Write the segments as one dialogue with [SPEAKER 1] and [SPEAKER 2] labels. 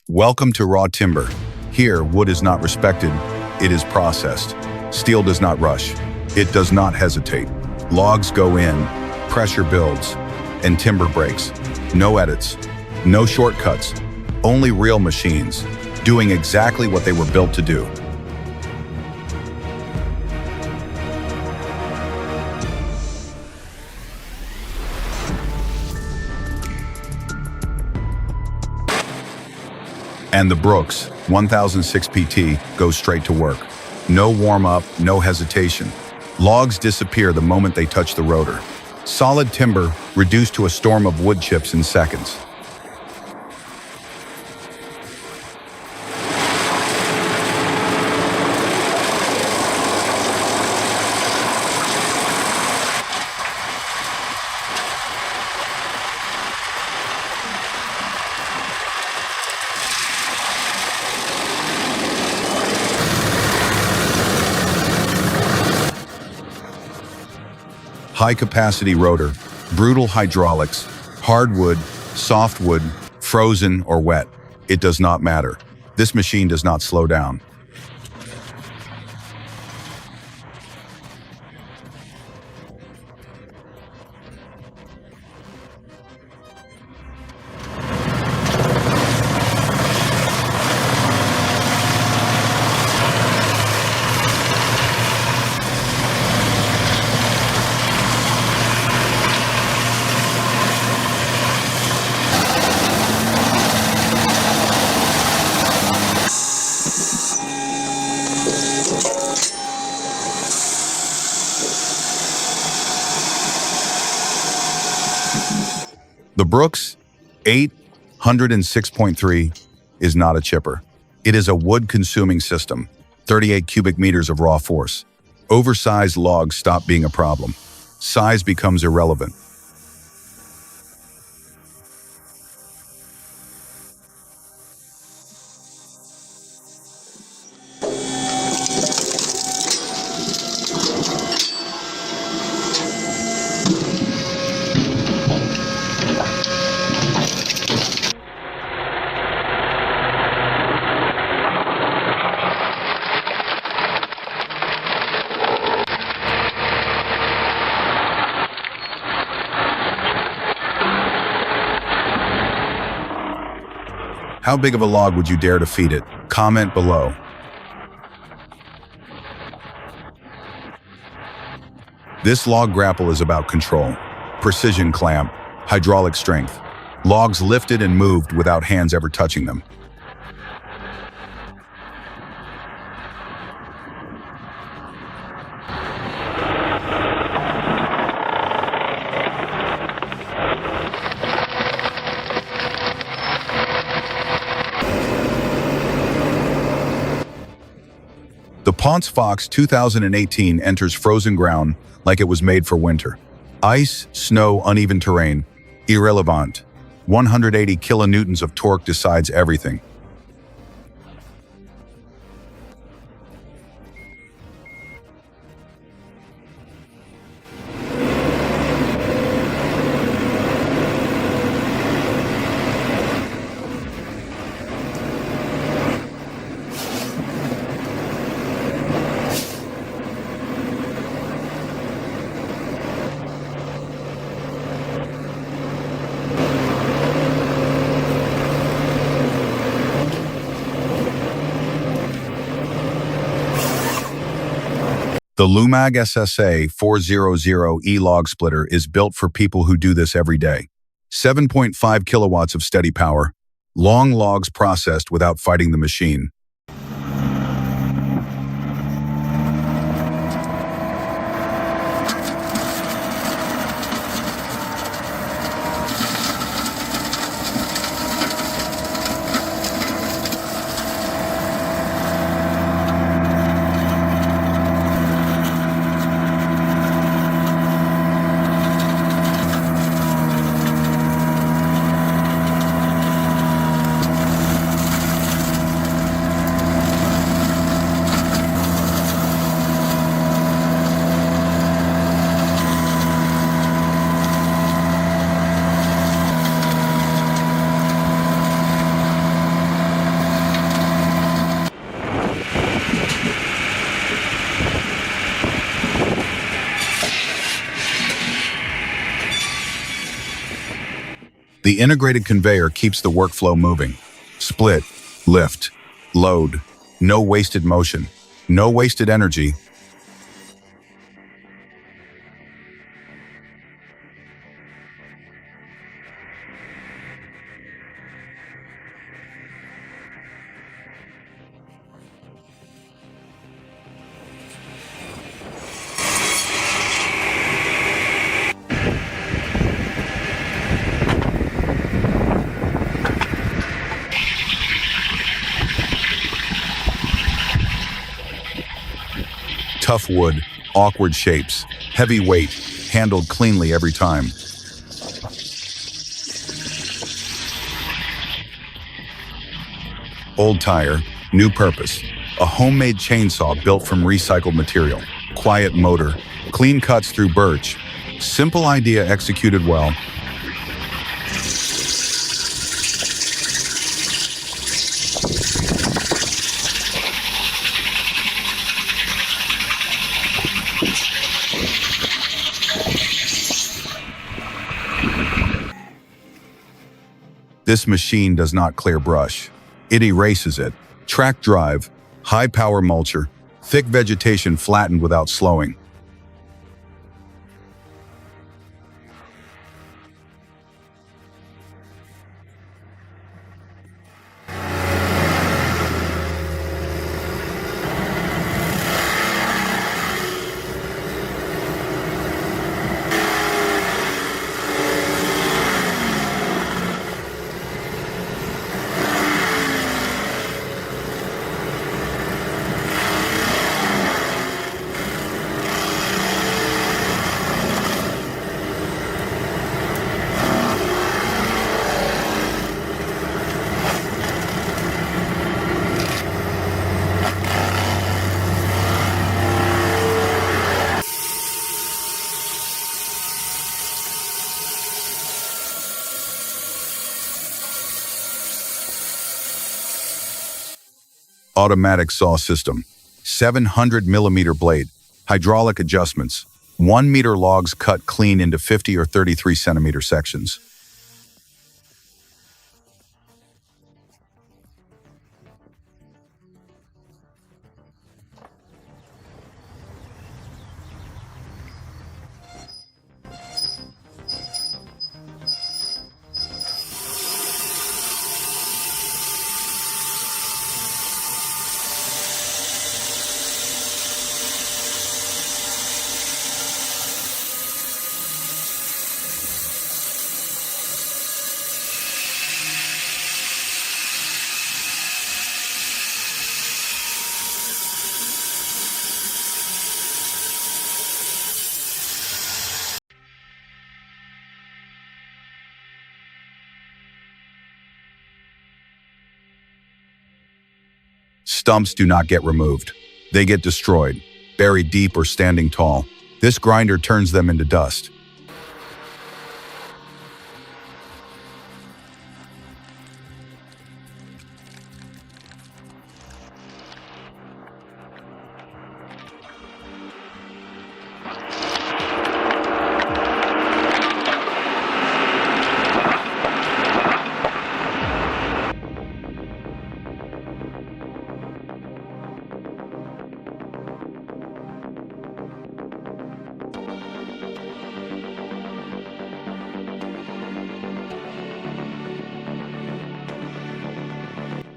[SPEAKER 1] Welcome to Raw Timber. Here, wood is not respected, it is processed. Steel does not rush. It does not hesitate. Logs go in, pressure builds, and timber breaks. No edits, no shortcuts, only real machines, doing exactly what they were built to do. And the Brooks 1006 PT goes straight to work. No warm-up, no hesitation. Logs disappear the moment they touch the rotor. Solid timber reduced to a storm of wood chips in seconds. High-capacity rotor, brutal hydraulics, hardwood, softwood, frozen or wet. It does not matter. This machine does not slow down. The Brooks 806.3 is not a chipper. It is a wood-consuming system, 38 cubic meters of raw force. Oversized logs stop being a problem. Size becomes irrelevant. How big of a log would you dare to feed it? Comment below. This log grapple is about control, precision clamp, hydraulic strength. Logs lifted and moved without hands ever touching them. The Ponce Fox 2018 enters frozen ground like it was made for winter. Ice, snow, uneven terrain, irrelevant. 180 kilonewtons of torque decides everything. The Lumag SSA 400E log splitter is built for people who do this every day. 7.5 kilowatts of steady power, long logs processed without fighting the machine. The integrated conveyor keeps the workflow moving. Split, lift, load. No wasted motion. No wasted energy. Tough wood, awkward shapes, heavy weight, handled cleanly every time. Old tire, new purpose. A homemade chainsaw built from recycled material. Quiet motor, clean cuts through birch. Simple idea executed well. This machine does not clear brush. It erases it. Track drive, high power mulcher, thick vegetation flattened without slowing. Automatic saw system, 700mm blade, hydraulic adjustments, 1 meter logs cut clean into 50 or 33 centimeter sections. Stumps do not get removed. They get destroyed, buried deep or standing tall. This grinder turns them into dust.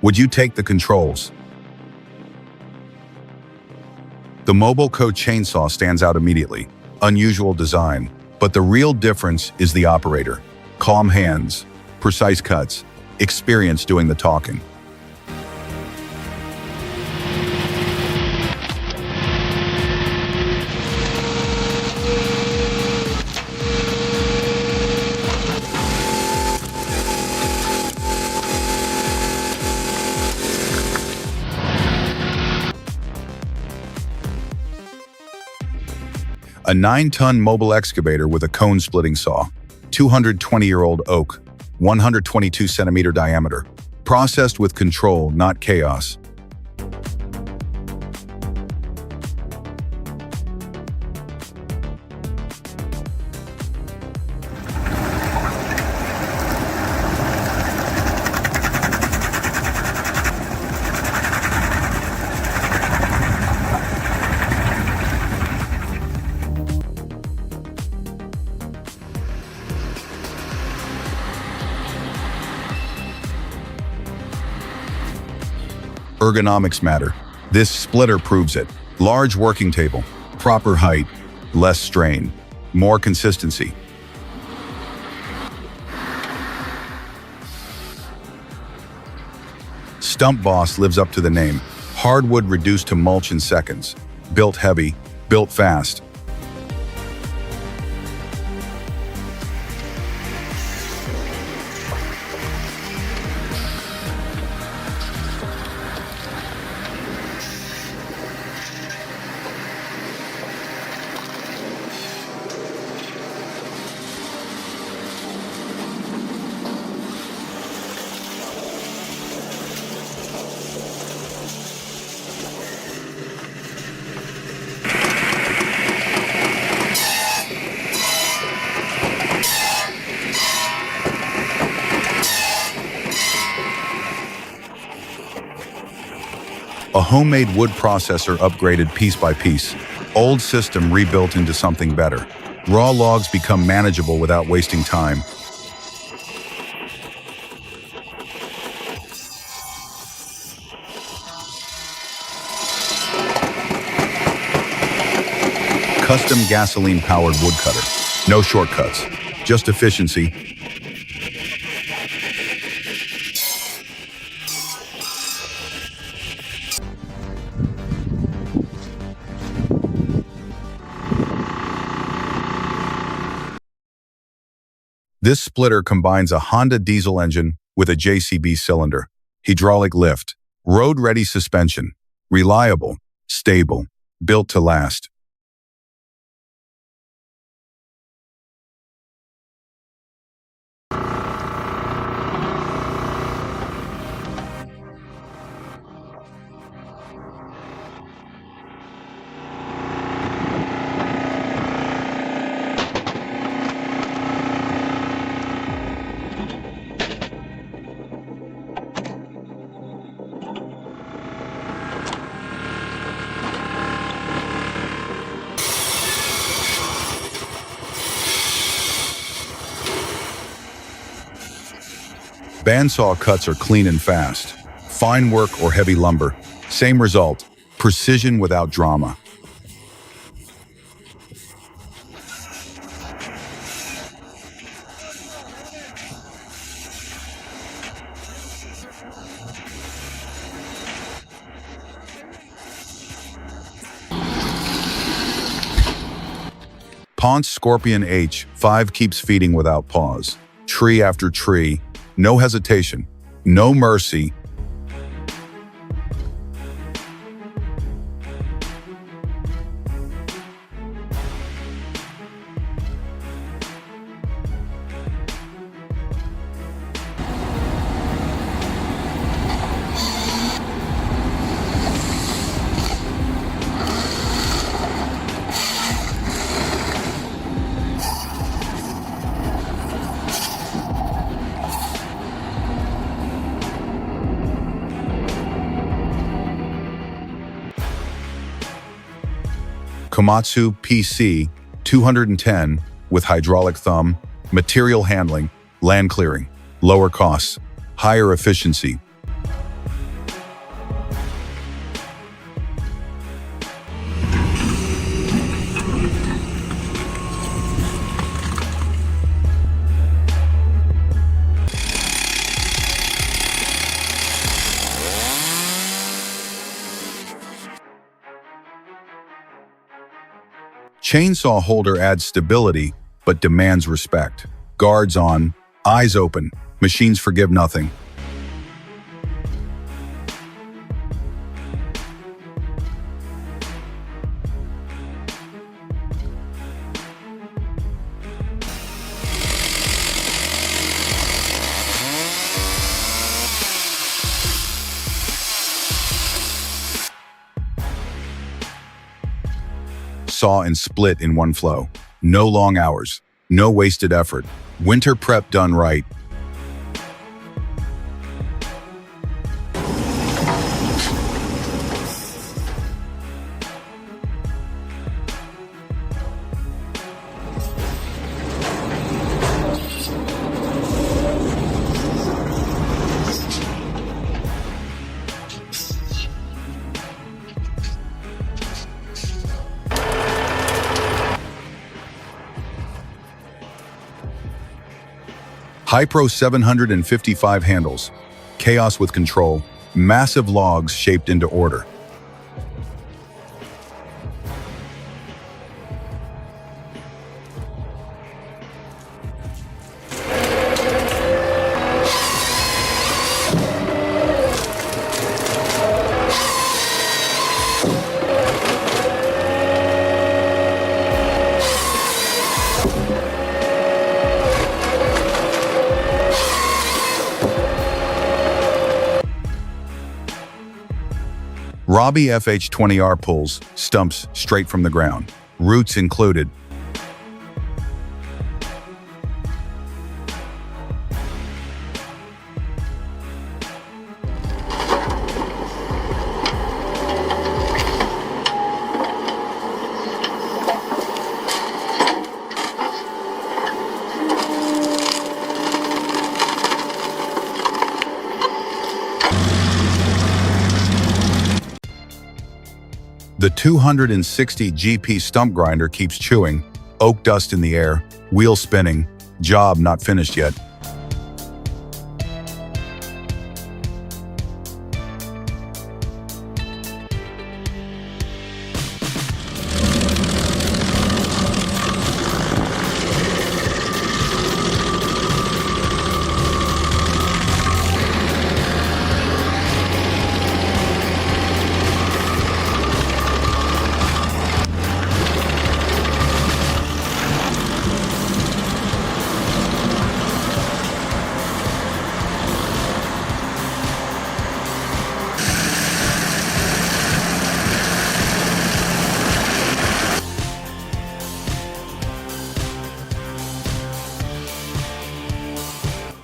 [SPEAKER 1] Would you take the controls? The Mobile Co. chainsaw stands out immediately. Unusual design, but the real difference is the operator. Calm hands, precise cuts, experience doing the talking. A 9-ton mobile excavator with a cone-splitting saw, 220-year-old oak, 122 centimeter diameter, processed with control, not chaos. Ergonomics matter. This splitter proves it. Large working table, proper height, less strain, more consistency. Stump Boss lives up to the name. Hardwood reduced to mulch in seconds. Built heavy, built fast. A homemade wood processor upgraded piece by piece. Old system rebuilt into something better. Raw logs become manageable without wasting time. Custom gasoline-powered woodcutter. No shortcuts, just efficiency. This splitter combines a Honda diesel engine with a JCB cylinder, hydraulic lift, road-ready suspension, reliable, stable, built to last. Bandsaw cuts are clean and fast. Fine work or heavy lumber, same result, precision without drama. Ponce Scorpion H5 keeps feeding without pause. Tree after tree, no hesitation, no mercy. Komatsu PC 210 with hydraulic thumb, material handling, land clearing, lower costs, higher efficiency. Chainsaw holder adds stability, but demands respect. Guards on, eyes open, machines forgive nothing. Saw and split in one flow. No long hours, no wasted effort. Winter prep done right. Hypro 755 handles. Chaos with control. Massive logs shaped into order. Robbie FH20R pulls stumps straight from the ground, roots included. The 260 GP stump grinder keeps chewing, oak dust in the air, wheel spinning, job not finished yet.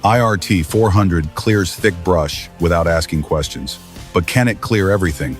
[SPEAKER 1] IRT 400 clears thick brush without asking questions. But can it clear everything?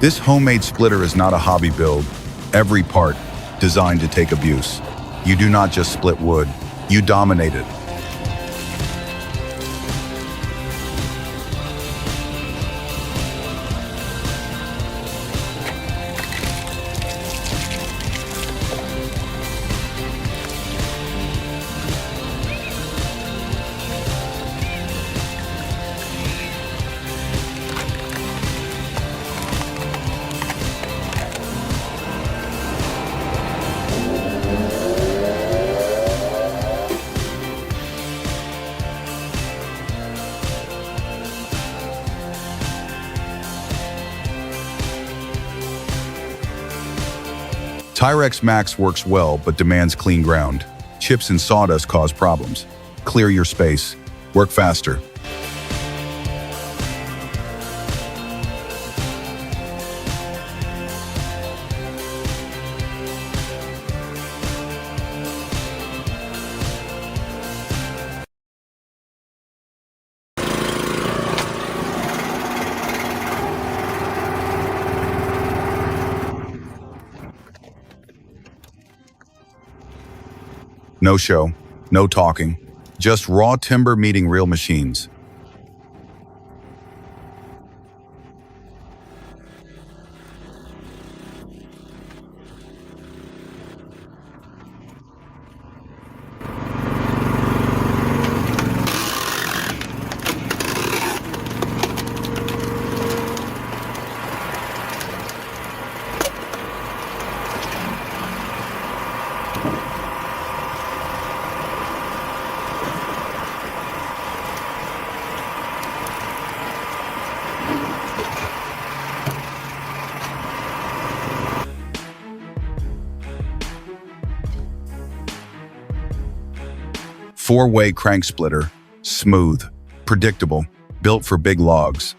[SPEAKER 1] This homemade splitter is not a hobby build. Every part designed to take abuse. You do not just split wood, you dominate it. Tyrex Max works well but demands clean ground. Chips and sawdust cause problems. Clear your space. Work faster. No show, no talking, just raw timber meeting real machines. Four-way crank splitter, smooth, predictable, built for big logs.